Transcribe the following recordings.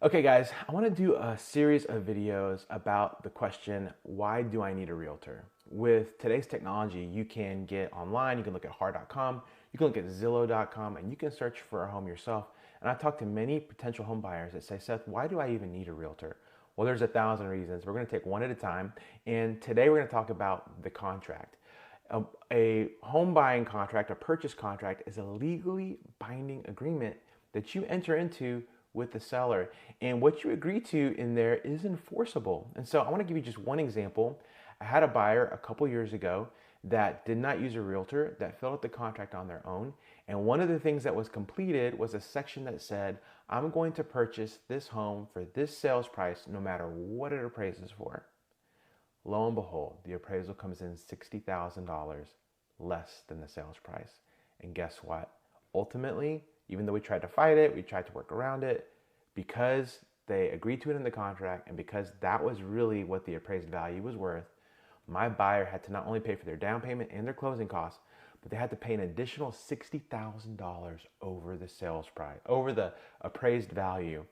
Okay guys, I want to do a series of videos about the question, why do I need a realtor? With today's technology, you can get online, you can look at har.com, you can look at zillow.com, and you can search for a home yourself. And I've talked to many potential home buyers that say, Seth, why do I even need a realtor? Well, there's 1,000 reasons. We're going to take one at a time. And today we're going to talk about the contract. A home buying contract, a purchase contract, is a legally binding agreement that you enter into with the seller. And what you agree to in there is enforceable. And so I want to give you just one example. I had a buyer a couple years ago that did not use a realtor, that filled out the contract on their own. And one of the things that was completed was a section that said, I'm going to purchase this home for this sales price no matter what it appraises for. Lo and behold, the appraisal comes in $60,000 less than the sales price. And guess what? Ultimately, even though we tried to fight it, we tried to work around it, because they agreed to it in the contract and because that was really what the appraised value was worth, my buyer had to not only pay for their down payment and their closing costs, but they had to pay an additional $60,000 over the sales price, over the appraised value,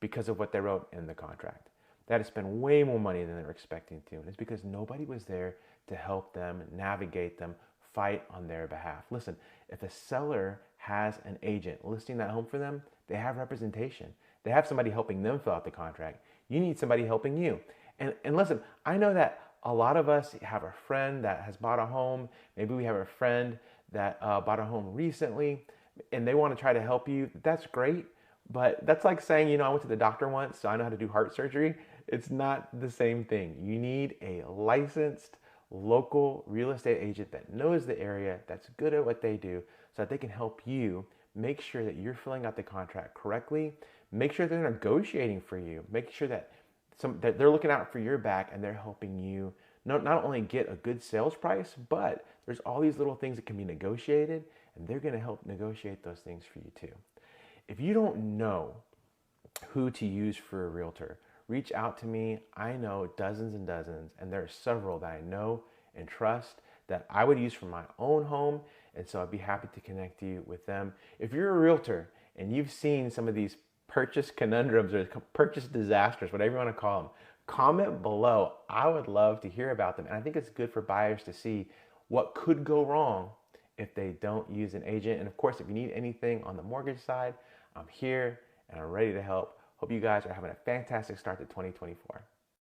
because of what they wrote in the contract. They had to spend way more money than they were expecting to. And it's because nobody was there to help them, navigate them, fight on their behalf. Listen, if a seller has an agent listing that home for them, they have representation. They have somebody helping them fill out the contract. You need somebody helping you. And listen, I know that a lot of us have a friend that has bought a home. Maybe we have a friend that bought a home recently and they want to try to help you. That's great. But that's like saying, I went to the doctor once, so I know how to do heart surgery. It's not the same thing. You need a licensed local real estate agent that knows the area, that's good at what they do, so that they can help you make sure that you're filling out the contract correctly, make sure they're negotiating for you, make sure that that they're looking out for your back and they're helping you not only get a good sales price, but there's all these little things that can be negotiated, and they're going to help negotiate those things for you too. If you don't know who to use for a realtor, reach out to me. I know dozens and dozens, and there are several that I know and trust that I would use for my own home. And so I'd be happy to connect you with them. If you're a realtor and you've seen some of these purchase conundrums or purchase disasters, whatever you want to call them, comment below. I would love to hear about them. And I think it's good for buyers to see what could go wrong if they don't use an agent. And of course, if you need anything on the mortgage side, I'm here and I'm ready to help. Hope you guys are having a fantastic start to 2024.